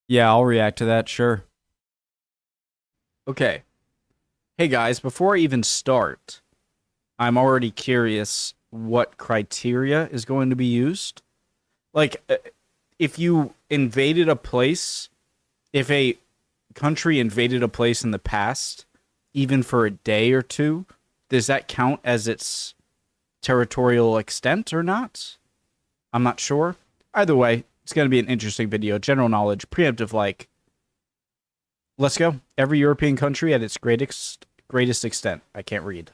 Yeah, I'll react to that, sure. Okay. Hey guys, before I even start, I'm already curious what criteria is going to be used. Like, if you invaded a place, if a country invaded a place in the past, even for a day or two, does that count as its territorial extent or not? I'm not sure. Either way, it's going to be an interesting video. General knowledge, preemptive like. Let's go. Every European country at its greatest extent. I can't read.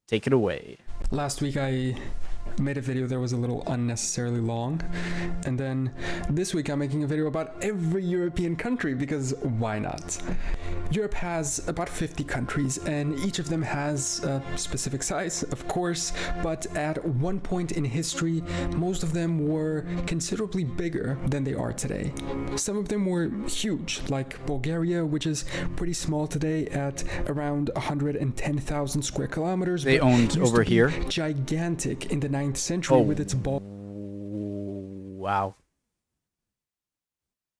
Take it away. Last week I made a video that was a little unnecessarily long, and then this week I'm making a video about every European country because why not? Europe has about 50 countries and each of them has a specific size, of course, but at one point in history most of them were considerably bigger than they are today. Some of them were huge, like Bulgaria, which is pretty small today at around 110,000 square kilometers. They owned over here. Gigantic in the 9th century with its Wow.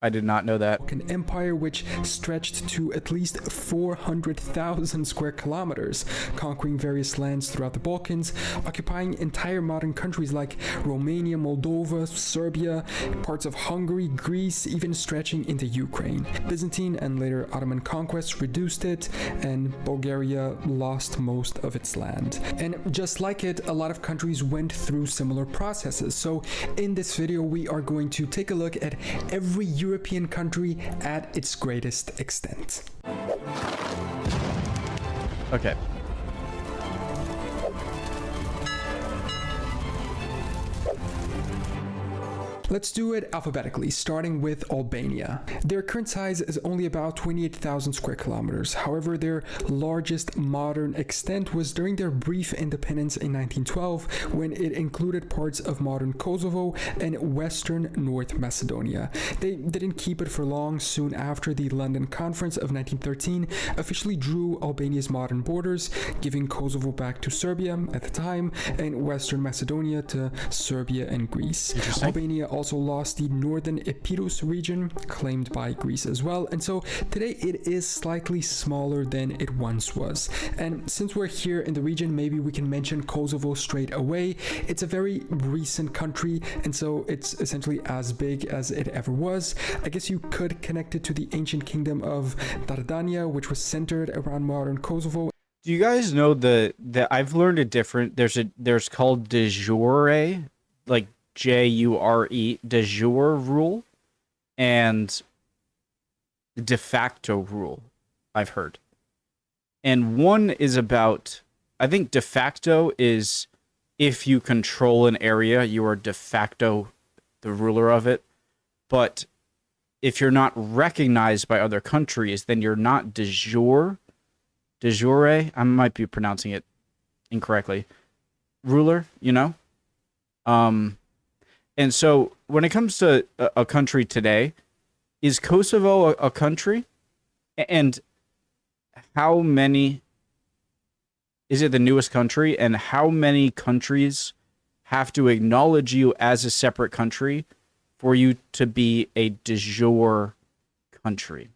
I did not know that. Balkan Empire, which stretched to at least 400,000 square kilometers, conquering various lands throughout the Balkans, occupying entire modern countries like Romania, Moldova, Serbia, parts of Hungary, Greece, even stretching into Ukraine. Byzantine and later Ottoman conquests reduced it, and Bulgaria lost most of its land. And just like it, a lot of countries went through similar processes. So in this video, we are going to take a look at every European country at its greatest extent. Okay. Let's do it alphabetically, starting with Albania. Their current size is only about 28,000 square kilometers. However, their largest modern extent was during their brief independence in 1912, when it included parts of modern Kosovo and western North Macedonia. They didn't keep it for long. Soon after, the London Conference of 1913 officially drew Albania's modern borders, giving Kosovo back to Serbia at the time, and western Macedonia to Serbia and Greece. Albania also lost the northern Epirus region, claimed by Greece as well, and so today it is slightly smaller than it once was. And since we're here in the region, maybe we can mention Kosovo straight away. It's a very recent country, and so it's essentially as big as it ever was. I guess you could connect it to the ancient kingdom of Dardania, which was centered around modern Kosovo. Do you guys know that I've learned a different, there's called de jure, like Jure, de jure rule, and de facto rule, I've heard. And one is about, I think de facto is if you control an area, you are de facto the ruler of it. But if you're not recognized by other countries, then you're not de jure. De jure, I might be pronouncing it incorrectly. Ruler, you know? And so when it comes to a country today, is Kosovo a country? And how many, is it the newest country? And how many countries have to acknowledge you as a separate country for you to be a de jure country?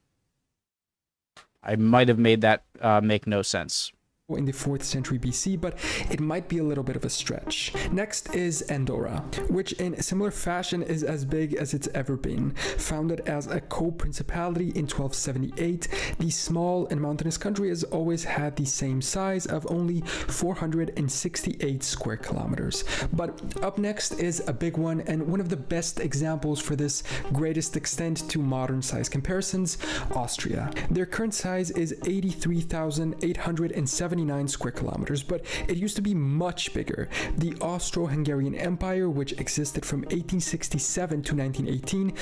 I might have made that make no sense. In the 4th century BC, but it might be a little bit of a stretch. Next is Andorra, which in a similar fashion is as big as it's ever been. Founded as a co-principality in 1278, the small and mountainous country has always had the same size of only 468 square kilometers. But up next is a big one, and one of the best examples for this greatest extent to modern size comparisons, Austria. Their current size is 83,879 square kilometers, but it used to be much bigger. The Austro-Hungarian Empire, which existed from 1867 to 1918,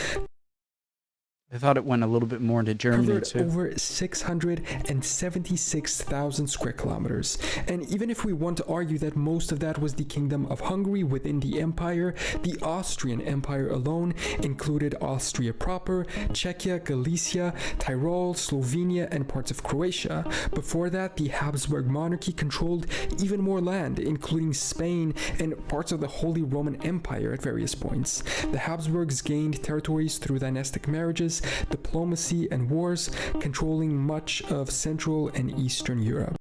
I thought it went a little bit more into Germany covered too. over 676,000 square kilometers. And even if we want to argue that most of that was the Kingdom of Hungary within the empire, the Austrian Empire alone included Austria proper, Czechia, Galicia, Tyrol, Slovenia, and parts of Croatia. Before that, the Habsburg monarchy controlled even more land, including Spain and parts of the Holy Roman Empire at various points. The Habsburgs gained territories through dynastic marriages, diplomacy, and wars, controlling much of Central and Eastern Europe.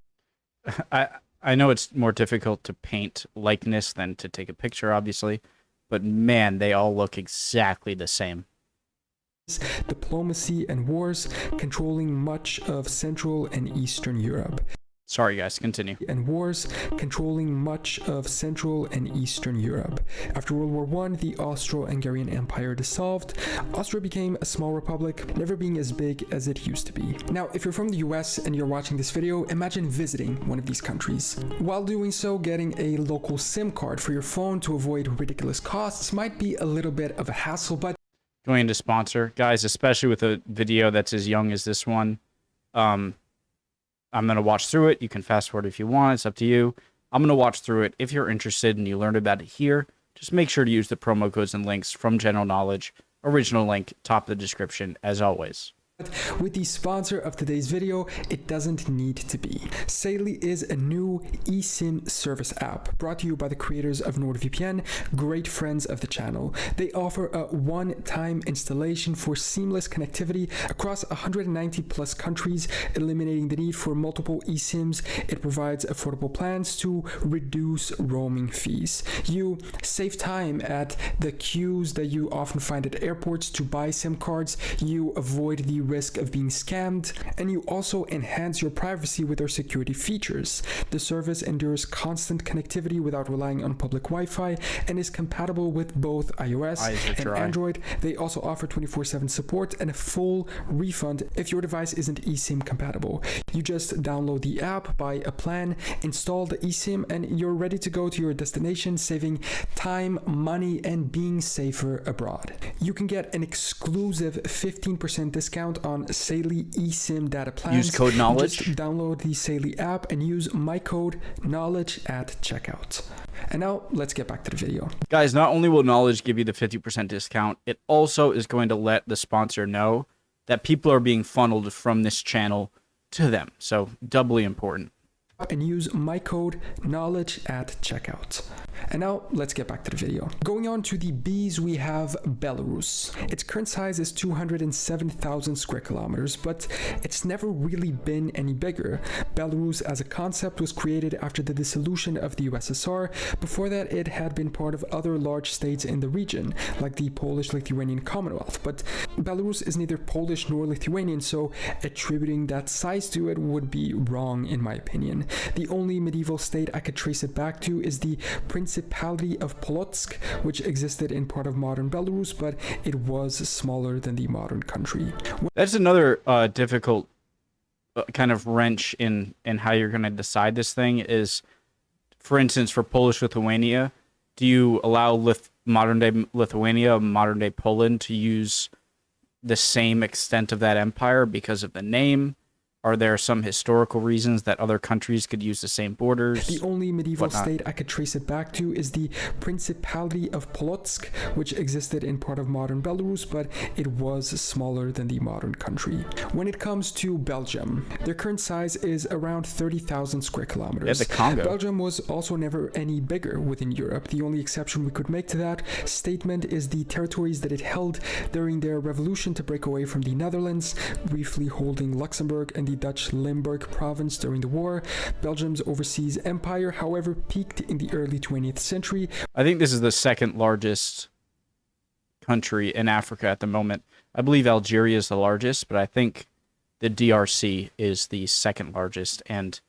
I know it's more difficult to paint likeness than to take a picture, obviously, but man, they all look exactly the same. Diplomacy and wars, controlling much of Central and Eastern Europe. Sorry, guys, continue. And wars, controlling much of Central and Eastern Europe. After World War I, the Austro-Hungarian Empire dissolved. Austria became a small republic, never being as big as it used to be. Now, if you're from the US and you're watching this video, imagine visiting one of these countries. While doing so, getting a local SIM card for your phone to avoid ridiculous costs might be a little bit of a hassle, but Going into sponsor, guys, especially with a video that's as young as this one, I'm going to watch through it. You can fast forward if you want. It's up to you. I'm going to watch through it. If you're interested and you learned about it here, just make sure to use the promo codes and links from General Knowledge. Original link, top of the description, as always. With the sponsor of today's video, it doesn't need to be. Saily is a new eSIM service app brought to you by the creators of NordVPN, great friends of the channel. They offer a one-time installation for seamless connectivity across 190 plus countries, eliminating the need for multiple eSIMs. It provides affordable plans to reduce roaming fees. You save time at the queues that you often find at airports to buy SIM cards. You avoid the risk of being scammed, and you also enhance your privacy with our security features. The service endures constant connectivity without relying on public Wi-Fi and is compatible with both iOS and Android. They also offer 24/7 support and a full refund if your device isn't eSIM compatible. You just download the app, buy a plan, install the eSIM, and you're ready to go to your destination, saving time, money, and being safer abroad. You can get an exclusive 15% discount on Saily eSIM data plans. Use code knowledge. Just download the Saily app and use my code knowledge at checkout. And now let's get back to the video. Guys, not only will Knowledge give you the 50% discount, it also is going to let the sponsor know that people are being funneled from this channel to them. So doubly important. And use my code knowledge at checkout. And now let's get back to the video. Going on to the B's, we have Belarus. Its current size is 207,000 square kilometers, but it's never really been any bigger. Belarus as a concept was created after the dissolution of the USSR. Before that, it had been part of other large states in the region, like the Polish-Lithuanian Commonwealth. But Belarus is neither Polish nor Lithuanian, so attributing that size to it would be wrong in my opinion. The only medieval state I could trace it back to is the Principality of Polotsk, which existed in part of modern Belarus, but it was smaller than the modern country. That's another difficult kind of wrench in how you're going to decide this thing is, for instance, for Polish-Lithuania, do you allow modern-day Lithuania, modern-day Poland to use the same extent of that empire because of the name? Are there some historical reasons that other countries could use the same borders? The only medieval state I could trace it back to is the Principality of Polotsk, which existed in part of modern Belarus, but it was smaller than the modern country. When it comes to Belgium, their current size is around 30,000 square kilometers. Yeah, the Congo. Belgium was also never any bigger within Europe. The only exception we could make to that statement is the territories that it held during their revolution to break away from the Netherlands, briefly holding Luxembourg and the Dutch Limburg province during the war. Belgium's overseas empire, however, peaked in the early 20th century. I think this is the second largest country in Africa at the moment. I believe Algeria is the largest, but I think the DRC is the second largest, and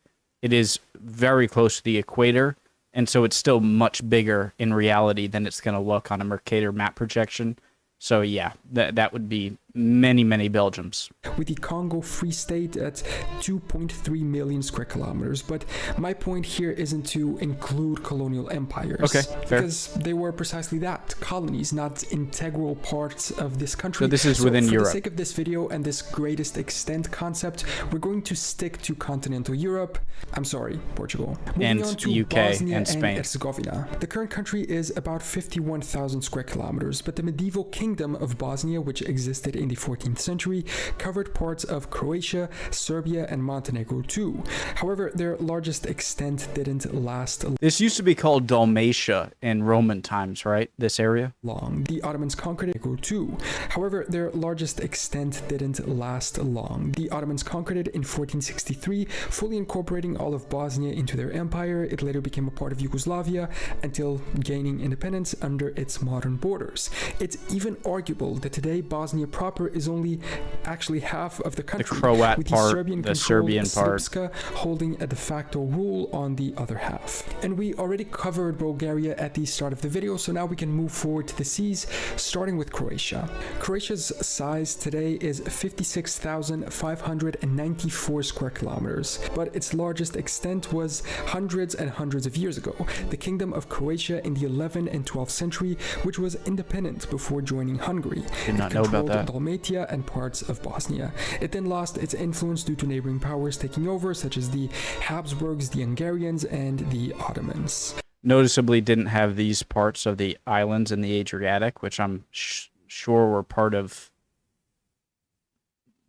it is very close to the equator, and so it's still much bigger in reality than it's going to look on a Mercator map projection. So yeah, that would be many, many Belgiums. With the Congo Free State at 2.3 million square kilometers. But my point here isn't to include colonial empires. Okay, fair. Because they were precisely that, colonies, not integral parts of this country. So this is within Europe. For the sake of this video and this greatest extent concept, we're going to stick to continental Europe. I'm sorry, Portugal. And Moving on to UK Bosnia and Spain. Herzegovina. The current country is about 51,000 square kilometers, but the medieval kingdom of Bosnia, which existed in the 14th century, covered parts of Croatia, Serbia, and Montenegro too. However, their largest extent didn't last This used to be called Dalmatia in Roman times, right? This area? long. The Ottomans conquered it too. However, their largest extent didn't last long. The Ottomans conquered it in 1463, fully incorporating all of Bosnia into their empire. It later became a part of Yugoslavia until gaining independence under its modern borders. It's even arguable that today Bosnia proper is only actually half of the country, The Croat with part, the Serbian part, Srpska holding a de facto rule on the other half. And we already covered Bulgaria at the start of the video, so now we can move forward to the seas, starting with Croatia. Croatia's size today is 56,594 square kilometers, but its largest extent was hundreds and hundreds of years ago, the Kingdom of Croatia in the 11th and 12th century, which was independent before joining Hungary. Did not know about that. Dalmatia and parts of Bosnia. It then lost its influence due to neighboring powers taking over, such as the Habsburgs, the Hungarians, and the Ottomans. Noticeably didn't have these parts of the islands in the Adriatic, which I'm sure were part of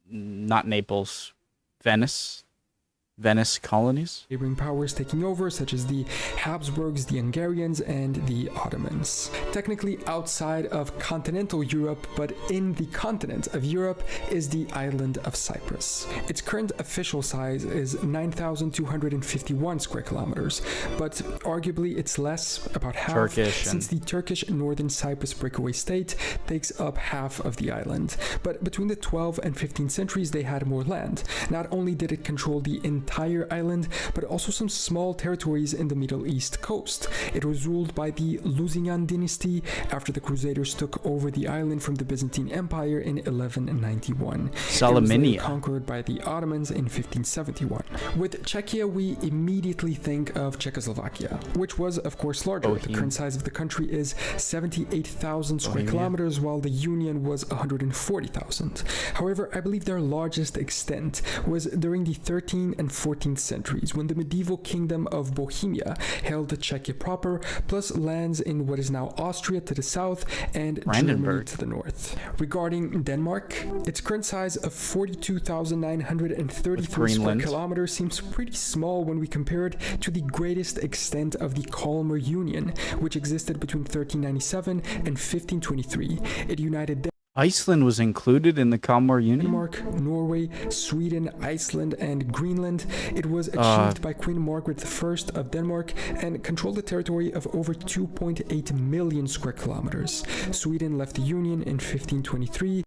not Naples, Venice colonies. Neighboring powers taking over, such as the Habsburgs, the Hungarians, and the Ottomans. Technically outside of continental Europe, but in the continent of Europe, is the island of Cyprus. Its current official size is 9,251 square kilometers, but arguably it's less, about half, Turkish, since the Turkish Northern Cyprus breakaway state takes up half of the island. But between the 12th and 15th centuries, they had more land. Not only did it control the entire island, but also some small territories in the Middle East coast. It was ruled by the Lusignan dynasty after the Crusaders took over the island from the Byzantine Empire in 1191. Salaminia. It was later conquered by the Ottomans in 1571. With Czechia, we immediately think of Czechoslovakia, which was of course larger. The current size of the country is 78,000 square kilometers, while the Union was 140,000. However, I believe their largest extent was during the 13th and 14th centuries, when the medieval kingdom of Bohemia held Czechia proper, plus lands in what is now Austria to the south and Germany to the north. Regarding Denmark, its current size of 42,933 square kilometers seems pretty small when we compare it to the greatest extent of the Kalmar Union, which existed between 1397 and 1523. It united Iceland was included in the Kalmar Union? Denmark, Norway, Sweden, Iceland, and Greenland. It was achieved by Queen Margaret I of Denmark and controlled a territory of over 2.8 million square kilometers. Sweden left the Union in 1523.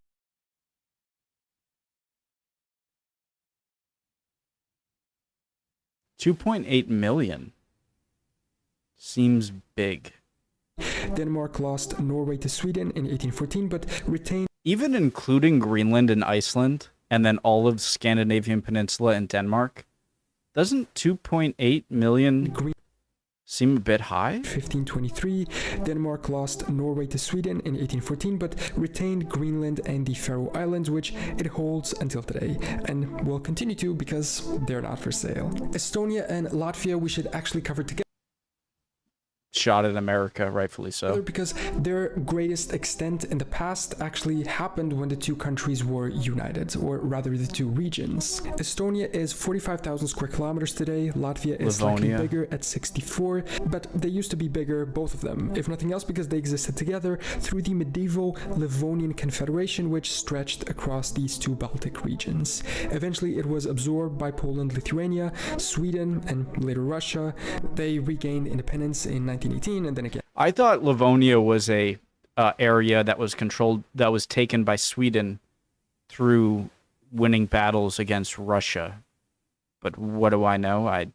2.8 million. Seems big. Denmark lost Norway to Sweden in 1814, but retained... Even including Greenland and Iceland, and then all of the Scandinavian Peninsula and Denmark, doesn't 2.8 million seem a bit high? 1523, Denmark lost Norway to Sweden in 1814, but retained Greenland and the Faroe Islands, which it holds until today, and will continue to because they're not for sale. Estonia and Latvia we should actually cover together. Shot at America, rightfully so. Because their greatest extent in the past actually happened when the two countries were united, or rather the two regions. Estonia is 45,000 square kilometers today, Latvia is slightly bigger at 64, but they used to be bigger, both of them, if nothing else because they existed together through the medieval Livonian Confederation, which stretched across these two Baltic regions. Eventually it was absorbed by Poland, Lithuania, Sweden, and later Russia. They regained independence in 1918, and then again. I thought Livonia was a area that was controlled, that was taken by Sweden through winning battles against Russia. But what do I know? I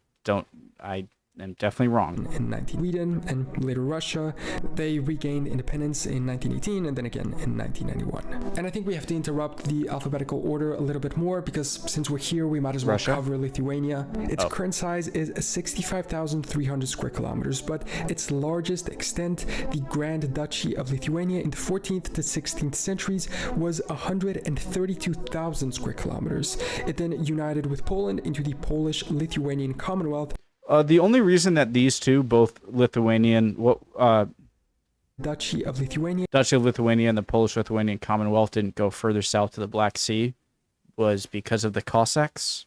am definitely wrong. In 19 Sweden and later Russia, they regained independence in 1918 and then again in 1991. And I think we have to interrupt the alphabetical order a little bit more because since we're here, we might as well cover Lithuania. Its current size is 65,300 square kilometers, but its largest extent, the Grand Duchy of Lithuania in the 14th to 16th centuries, was 132,000 square kilometers. It then united with Poland into the Polish-Lithuanian Commonwealth. The only reason that these two, both Lithuanian, Duchy of Lithuania, Duchy of Lithuania and the Polish-Lithuanian Commonwealth didn't go further south to the Black Sea was because of the Cossacks,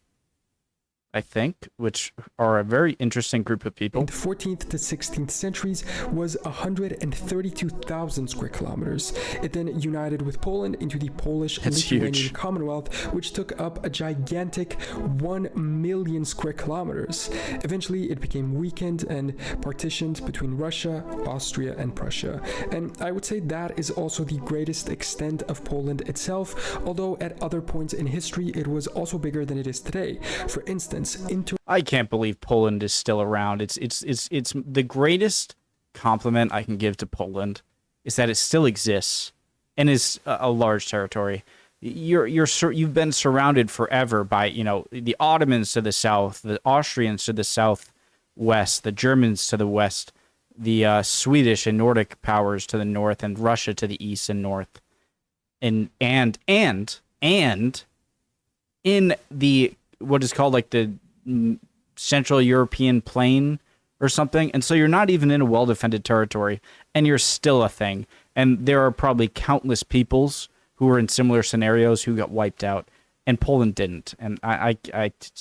I think, which are a very interesting group of people. in the 14th to 16th centuries was 132,000 square kilometers. It then united with Poland into the Polish-Lithuanian Commonwealth, which took up a gigantic 1 million square kilometers. Eventually, it became weakened and partitioned between Russia, Austria, and Prussia. And I would say that is also the greatest extent of Poland itself, although at other points in history, it was also bigger than it is today. For instance, I can't believe Poland is still around. It's the greatest compliment I can give to Poland is that it still exists and is a large territory. You've been surrounded forever by, you know, the Ottomans to the south, the Austrians to the southwest, the Germans to the west, the Swedish and Nordic powers to the north, and Russia to the east and north, and in the what is called like the Central European Plain or something. And so you're not even in a well-defended territory, and you're still a thing. And there are probably countless peoples who were in similar scenarios who got wiped out, and Poland didn't. And I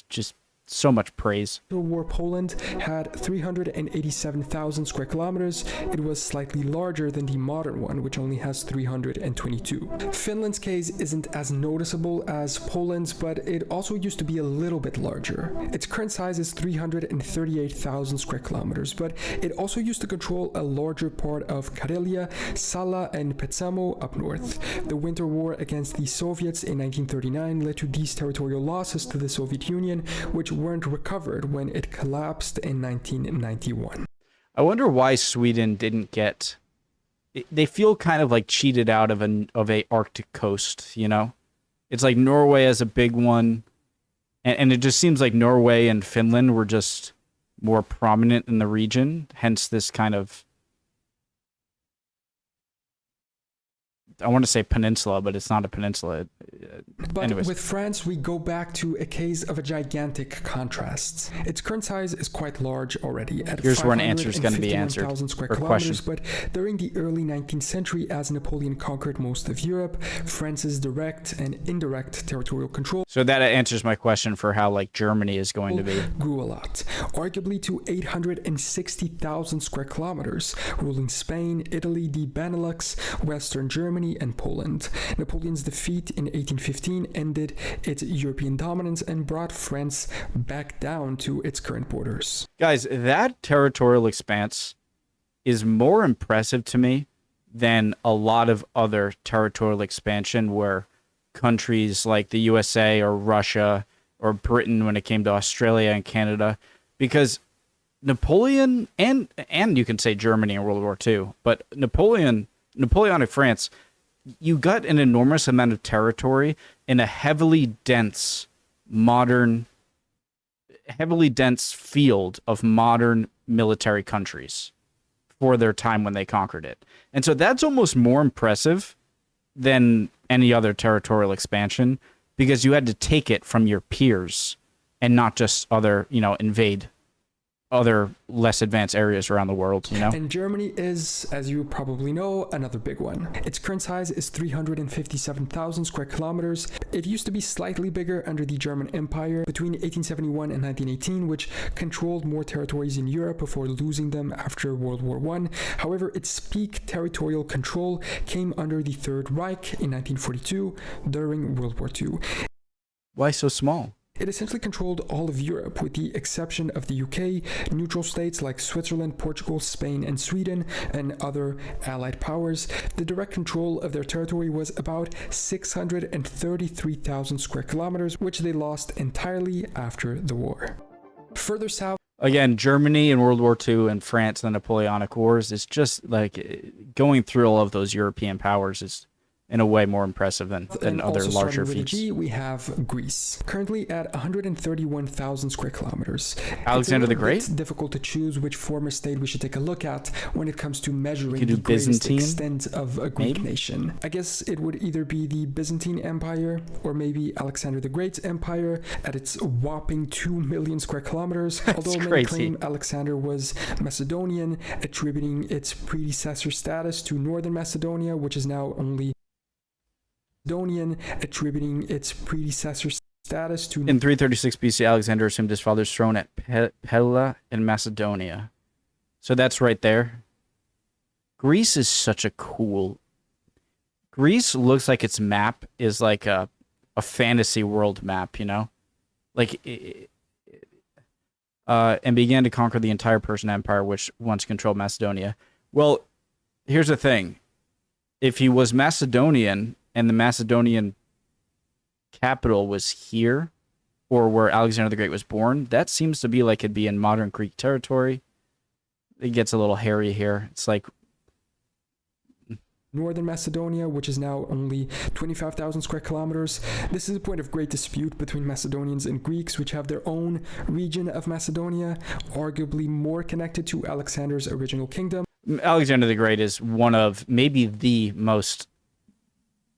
just so much praise. War Poland had 387,000 square kilometers. It was slightly larger than the modern one, which only has 322. Finland's case isn't as noticeable as Poland's, but it also used to be a little bit larger. Its current size is 338,000 square kilometers, but it also used to control a larger part of Karelia, Sala, and Petsamo up north. The Winter War against the Soviets in 1939 led to these territorial losses to the Soviet Union, which weren't recovered when it collapsed in 1991. I wonder why Sweden didn't get... They feel kind of like cheated out of a Arctic coast, you know? It's like Norway has a big one, and it just seems like Norway and Finland were just more prominent in the region, hence this kind of... I want to say peninsula, but it's not a peninsula. But anyways. With France, we go back to a case of a gigantic contrast. Its current size is quite large already at Here's where an answer is going to be answered, square or kilometers, question. but during the early 19th century, as Napoleon conquered most of Europe, France's direct and indirect territorial control So that answers my question for how like Germany is going to be. grew a lot, arguably to 860,000 square kilometers, ruling Spain, Italy, the Benelux, Western Germany, and Poland. Napoleon's defeat in 1815 ended its European dominance and brought France back down to its current borders. Guys, that territorial expanse is more impressive to me than a lot of other territorial expansion where countries like the USA or Russia or Britain, when it came to Australia and Canada, because Napoleon, and you can say Germany in World War II, but Napoleonic France, you got an enormous amount of territory in a heavily dense field of modern military countries for their time when they conquered it. And so that's almost more impressive than any other territorial expansion, because you had to take it from your peers and not just invade other less advanced areas around the world, you know? And Germany is, as you probably know, another big one. Its current size is 357,000 square kilometers. It used to be slightly bigger under the German Empire between 1871 and 1918, which controlled more territories in Europe before losing them after World War I. However, its peak territorial control came under the Third Reich in 1942 during World War II. Why so small? It essentially controlled all of Europe, with the exception of the UK, neutral states like Switzerland, Portugal, Spain, and Sweden, and other allied powers. The direct control of their territory was about 633,000 square kilometers, which they lost entirely after the war. Further south, again, Germany in World War II and France in the Napoleonic Wars, it's just like going through all of those European powers is in a way more impressive than other also larger starting with feats. G, we have Greece, currently at 131,000 square kilometers. Alexander the Great? It's difficult to choose which former state we should take a look at when it comes to measuring could do the greatest Byzantine, extent of a Greek maybe? nation. I guess it would either be the Byzantine Empire or maybe Alexander the Great's empire at its whopping 2 million square kilometers. Although many crazy. claim Alexander was Macedonian, attributing its predecessor status to Northern Macedonia, which is now only attributing its predecessor status to In 336 BC, Alexander assumed his father's throne at Pella in Macedonia. So that's right there. Greece is such a cool... Greece looks like its map is like a fantasy world map, you know? Like, and began to conquer the entire Persian Empire, which once controlled Macedonia. Well, here's the thing. If he was Macedonian and the Macedonian capital was here, or where Alexander the Great was born, that seems to be like it'd be in modern Greek territory. It gets a little hairy here. It's like Northern Macedonia, which is now only 25,000 square kilometers. This is a point of great dispute between Macedonians and Greeks, which have their own region of Macedonia, arguably more connected to Alexander's original kingdom. Alexander the Great is one of maybe the most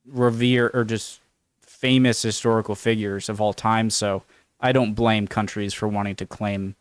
revered or just famous historical figures of all time, so I don't blame countries for wanting to claim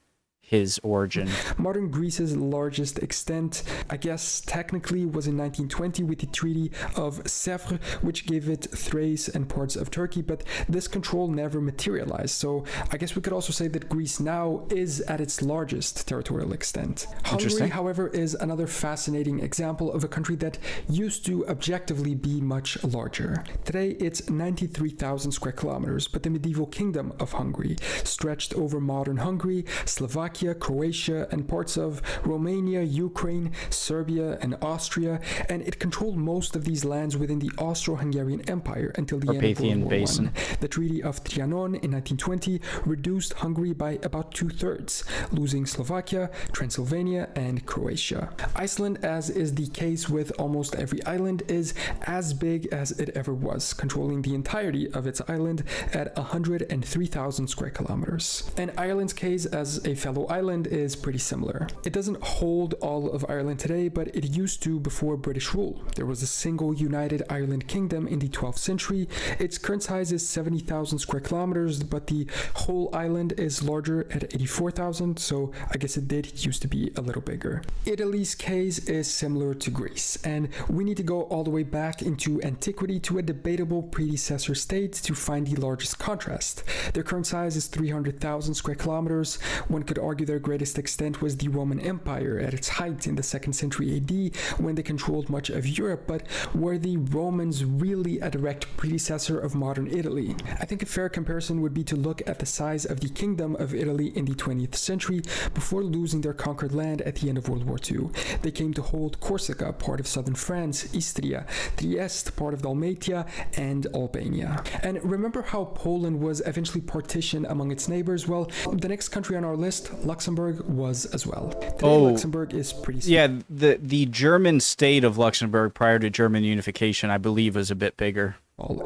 his origin. Modern Greece's largest extent, I guess technically, was in 1920 with the Treaty of Sèvres, which gave it Thrace and parts of Turkey, but this control never materialized. So I guess we could also say that Greece now is at its largest territorial extent. Hungary, however, is another fascinating example of a country that used to objectively be much larger. Today it's 93,000 square kilometers, but the medieval kingdom of Hungary stretched over modern Hungary, Slovakia, Croatia, and parts of Romania, Ukraine, Serbia, and Austria, and it controlled most of these lands within the Austro-Hungarian Empire until the end of World War Basin. I. The Treaty of Trianon in 1920 reduced Hungary by about 2/3, losing Slovakia, Transylvania, and Croatia. Iceland, as is the case with almost every island, is as big as it ever was, controlling the entirety of its island at 103,000 square kilometers. And Ireland's case as a fellow island is pretty similar. It doesn't hold all of Ireland today, but it used to before British rule. There was a single united Ireland kingdom in the 12th century. Its current size is 70,000 square kilometers, but the whole island is larger at 84,000, so I guess it did used to be a little bigger. Italy's case is similar to Greece, and we need to go all the way back into antiquity to a debatable predecessor state to find the largest contrast. Their current size is 300,000 square kilometers. One could argue their greatest extent was the Roman Empire at its height in the 2nd century AD, when they controlled much of Europe, but were the Romans really a direct predecessor of modern Italy? I think a fair comparison would be to look at the size of the Kingdom of Italy in the 20th century before losing their conquered land at the end of World War II. They came to hold Corsica, part of southern France, Istria, Trieste, part of Dalmatia, and Albania. And remember how Poland was eventually partitioned among its neighbors? Well, the next country on our list, Luxembourg, was as well. Today, Luxembourg is pretty small. Yeah, the German state of Luxembourg prior to German unification, I believe, was a bit bigger.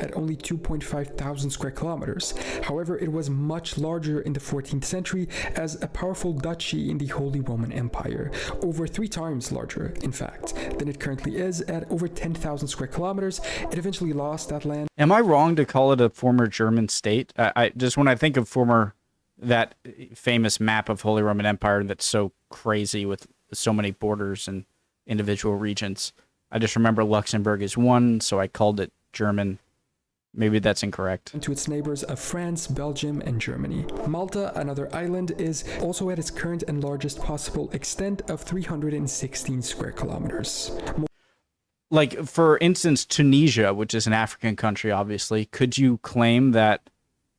At only 2,500 square kilometers. However, it was much larger in the 14th century as a powerful duchy in the Holy Roman Empire, over 3 times larger, in fact, than it currently is at over 10,000 square kilometers. It eventually lost that land. Am I wrong to call it a former German state? I just, when I think of that famous map of Holy Roman Empire that's so crazy with so many borders and individual regions, I just remember Luxembourg is one, so I called it German. Maybe that's incorrect. To its neighbors of France, Belgium, and Germany. Malta, another island, is also at its current and largest possible extent of 316 square kilometers. Like, for instance, Tunisia, which is an African country, obviously, could you claim that...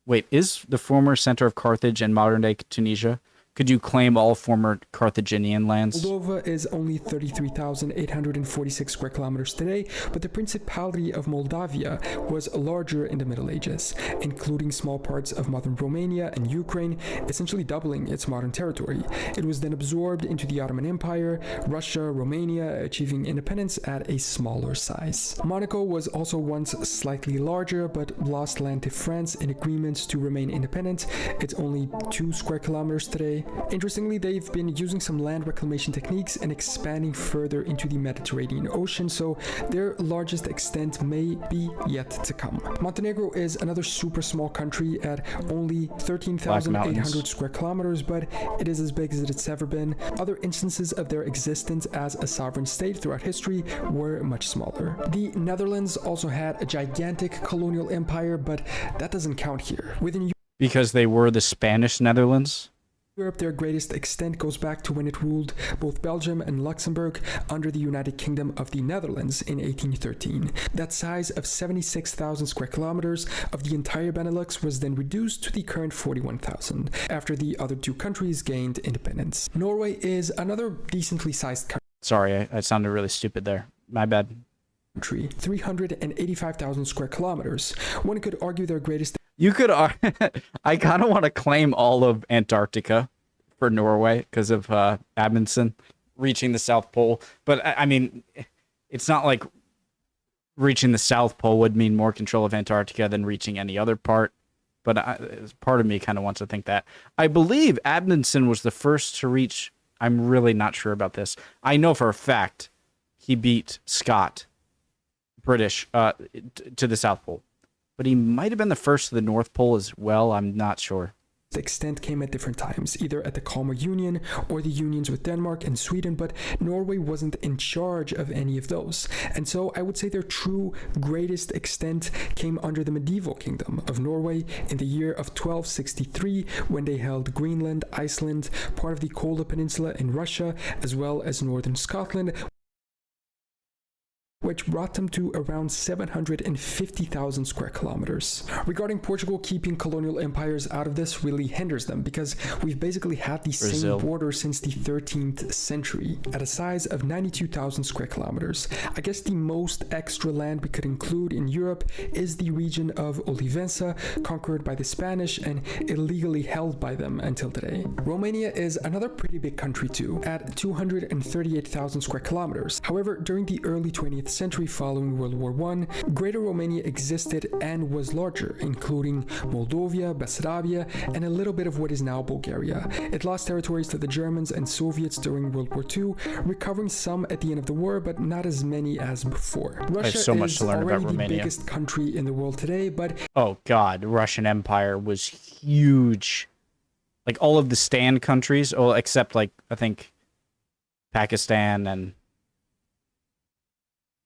Wait, is the former center of Carthage and modern-day Tunisia? Could you claim all former Carthaginian lands? Moldova is only 33,846 square kilometers today, but the Principality of Moldavia was larger in the Middle Ages, including small parts of modern Romania and Ukraine, essentially doubling its modern territory. It was then absorbed into the Ottoman Empire, Russia, Romania, achieving independence at a smaller size. Monaco was also once slightly larger, but lost land to France in agreements to remain independent. It's only 2 square kilometers today. Interestingly, they've been using some land reclamation techniques and expanding further into the Mediterranean Ocean, so their largest extent may be yet to come. Montenegro is another super small country at only 13,800 square kilometers, but it is as big as it's ever been. Other instances of their existence as a sovereign state throughout history were much smaller. The Netherlands also had a gigantic colonial empire, but that doesn't count here. Within Because they were the Spanish Netherlands? Europe, their greatest extent goes back to when it ruled both Belgium and Luxembourg under the United Kingdom of the Netherlands in 1813. That size of 76,000 square kilometers of the entire Benelux was then reduced to the current 41,000 after the other 2 countries gained independence. Norway is another decently sized country. Sorry, I sounded really stupid there. My bad. 385,000 square kilometers. One could argue their greatest. You could. I kind of want to claim all of Antarctica for Norway because of Amundsen reaching the South Pole. But I mean, it's not like reaching the South Pole would mean more control of Antarctica than reaching any other part. But part of me kind of wants to think that. I believe Amundsen was the first to reach. I'm really not sure about this. I know for a fact he beat Scott, British, to the South Pole. But he might have been the first to the North Pole as well. I'm not sure. The extent came at different times, either at the Kalmar Union or the unions with Denmark and Sweden, but Norway wasn't in charge of any of those. And so I would say their true greatest extent came under the medieval kingdom of Norway in the year of 1263, when they held Greenland, Iceland, part of the Kola Peninsula in Russia, as well as northern Scotland, which brought them to around 750,000 square kilometers. Regarding Portugal, keeping colonial empires out of this really hinders them, because we've basically had the same border since the 13th century at a size of 92,000 square kilometers. I guess the most extra land we could include in Europe is the region of Olivença, conquered by the Spanish and illegally held by them until today. Romania is another pretty big country too, at 238,000 square kilometers. However, during the early 20th century following World War I, Greater Romania existed and was larger, including Moldavia, Bessarabia, and a little bit of what is now Bulgaria. It lost territories to the Germans and Soviets during World War II, recovering some at the end of the war, but not as many as before. Russia so much is to learn already about Romania. The biggest country in the world today, but oh god, Russian Empire was huge. Like all of the stand countries, well, except like I think Pakistan and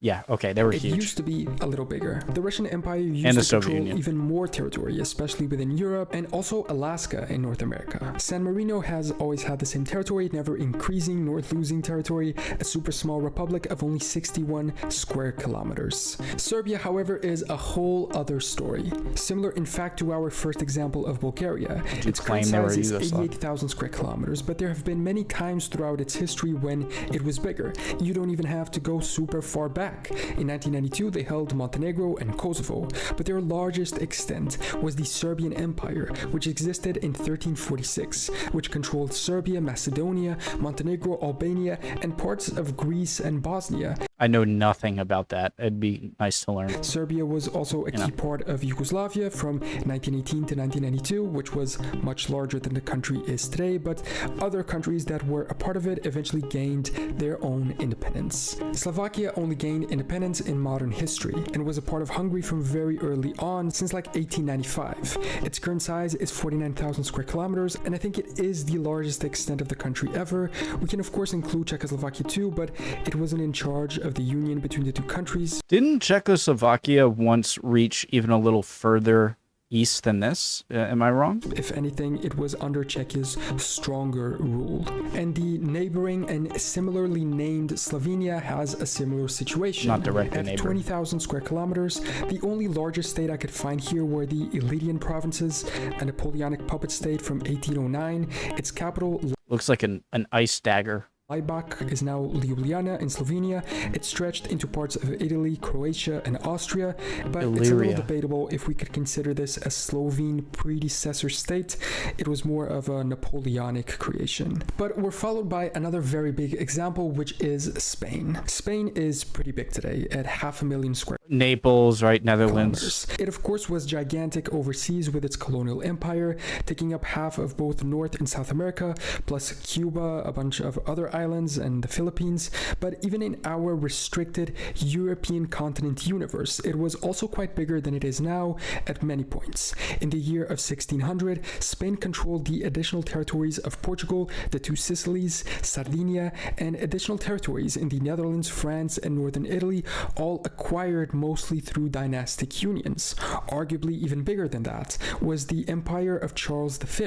yeah, okay, they were huge. It used to be a little bigger. The Russian Empire used And the to Soviet control Union. even more territory, especially within Europe, and also Alaska in North America. San Marino has always had the same territory, never increasing nor losing territory, a super small republic of only 61 square kilometers. Serbia, however, is a whole other story. Similar, in fact, to our first example of Bulgaria. Its current size is 88,000 square kilometers, but there have been many times throughout its history when it was bigger. You don't even have to go super far back. In 1992, they held Montenegro and Kosovo, but their largest extent was the Serbian Empire, which existed in 1346, which controlled Serbia, Macedonia, Montenegro, Albania, and parts of Greece and Bosnia. I know nothing about that. It'd be nice to learn. Serbia was also a key part of Yugoslavia from 1918 to 1992, which was much larger than the country is today, but other countries that were a part of it eventually gained their own independence. Slovakia only gained independence in modern history and was a part of Hungary from very early on, since like 1895. Its current size is 49,000 square kilometers, and I think it is the largest extent of the country ever. We can of course include Czechoslovakia too, but it wasn't in charge of the union between the two countries. Didn't Czechoslovakia once reach even a little further east than this. Am I wrong? If anything, it was under Czechia's stronger rule. And the neighboring and similarly named Slovenia has a similar situation. Not directly At neighboring. 20,000 square kilometers, the only largest state I could find here were the Illyrian provinces, a Napoleonic puppet state from 1809. Its capital, Looks like an ice dagger. Laibach, is now Ljubljana in Slovenia. It stretched into parts of Italy, Croatia, and Austria, but it's a little Illyria. debatable if we could consider this a Slovene predecessor state. It was more of a Napoleonic creation. But we're followed by another very big example, which is Spain. Spain is pretty big today at 500,000 square Naples, right? Netherlands. kilometers. It of course was gigantic overseas with its colonial empire, taking up half of both North and South America, plus Cuba, a bunch of other islands, and the Philippines. But even in our restricted European continent universe, it was also quite bigger than it is now at many points. In the year of 1600, Spain controlled the additional territories of Portugal, the two Sicilies, Sardinia, and additional territories in the Netherlands, France, and northern Italy, all acquired mostly through dynastic unions. Arguably even bigger than that was the Empire of Charles V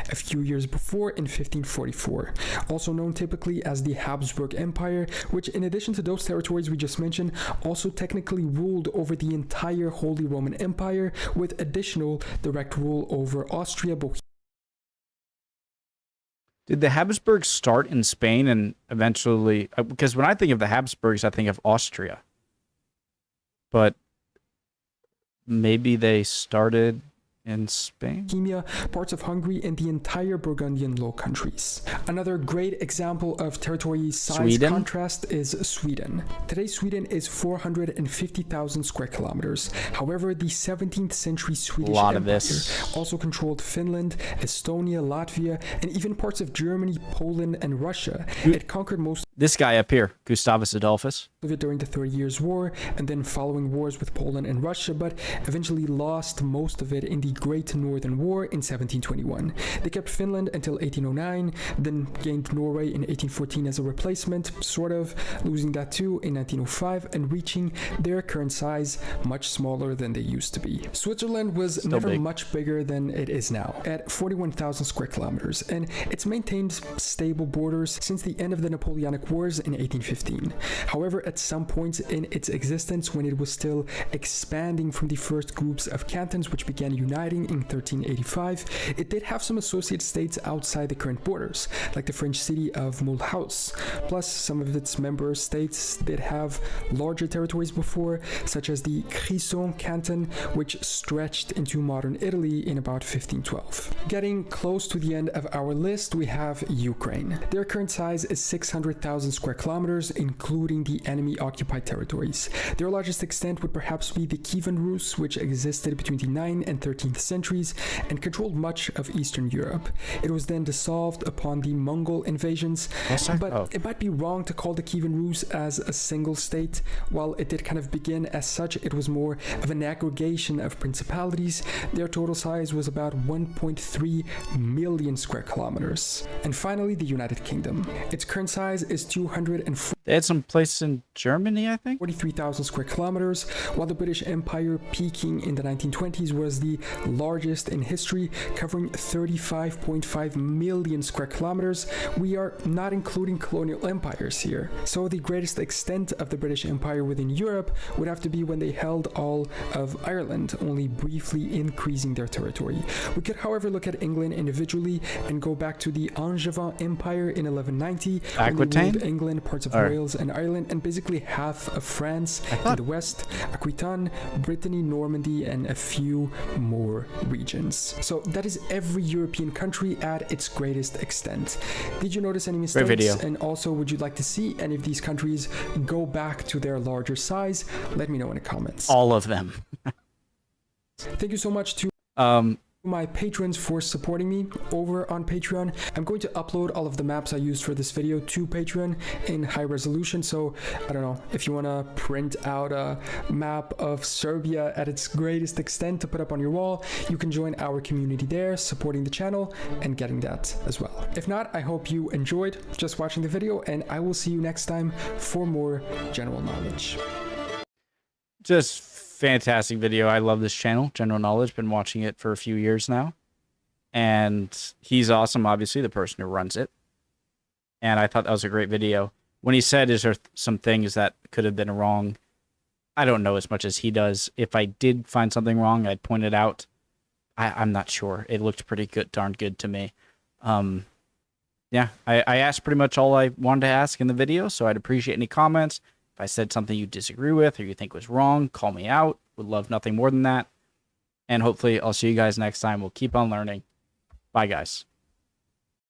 a few years before in 1544, also known typically as the Habsburg Empire, which in addition to those territories we just mentioned, also technically ruled over the entire Holy Roman Empire with additional direct rule over Austria, Bohemia. Did the Habsburgs start in Spain and eventually... Because when I think of the Habsburgs, I think of Austria. But maybe they started in Spain? Parts of Hungary, and the entire Burgundian Low Countries. Another great example of territory size Sweden? contrast is Sweden. Today, Sweden is 450,000 square kilometers. However, the 17th century Swedish Lot of Empire this. also controlled Finland, Estonia, Latvia, and even parts of Germany, Poland, and Russia. It conquered most This guy up here, Gustavus Adolphus. of it during the 30 Years' War, and then following wars with Poland and Russia, but eventually lost most of it in the Great Northern War in 1721. They kept Finland until 1809, then gained Norway in 1814 as a replacement, sort of, losing that too in 1905, and reaching their current size, much smaller than they used to be. Switzerland was Still never big. much bigger than it is now, at 41,000 square kilometers, and it's maintained stable borders since the end of the Napoleonic Wars in 1815. However, at some points in its existence, when it was still expanding from the first groups of cantons which began uniting in 1385, it did have some associate states outside the current borders, like the French city of Mulhouse. Plus, some of its member states did have larger territories before, such as the Clisson canton, which stretched into modern Italy in about 1512. Getting close to the end of our list, we have Ukraine. Their current size is 600,000 square kilometers, including the enemy-occupied territories. Their largest extent would perhaps be the Kievan Rus, which existed between the 9th and 13th centuries and controlled much of Eastern Europe. It was then dissolved upon the Mongol invasions, but it might be wrong to call the Kievan Rus as a single state. While it did kind of begin as such, it was more of an aggregation of principalities. Their total size was about 1.3 million square kilometers. And finally, the United Kingdom. Its current size is 240. They had some place in Germany, I think? 43,000 square kilometers, while the British Empire, peaking in the 1920s, was the largest in history, covering 35.5 million square kilometers. We are not including colonial empires here. So the greatest extent of the British Empire within Europe would have to be when they held all of Ireland, only briefly increasing their territory. We could, however, look at England individually and go back to the Angevin Empire in 1190, when they Aquitaine? ruled England, parts of Wales and Ireland, and basically half of France in the west, Aquitaine, Brittany, Normandy, and a few more regions. So that is every European country at its greatest extent. Did you notice any mistakes? video. And also, would you like to see any of these countries go back to their larger size? Let me know in the comments. All of them. Thank you so much to my patrons for supporting me over on Patreon. I'm going to upload all of the maps I used for this video to Patreon in high resolution, so I don't know, if you want to print out a map of Serbia at its greatest extent to put up on your wall, you can join our community there, supporting the channel and getting that as well. If not, I hope you enjoyed just watching the video, and I will see you next time for more general knowledge. Just fantastic video. I love this channel, General Knowledge. Been watching it for a few years now. And he's awesome, obviously, the person who runs it. And I thought that was a great video. When he said, is there some things that could have been wrong? I don't know as much as he does. If I did find something wrong, I'd point it out. I'm not sure. It looked pretty good, darn good to me. Yeah, I asked pretty much all I wanted to ask in the video, so I'd appreciate any comments. If I said something you disagree with or you think was wrong, call me out. Would love nothing more than that. And hopefully I'll see you guys next time. We'll keep on learning. Bye, guys.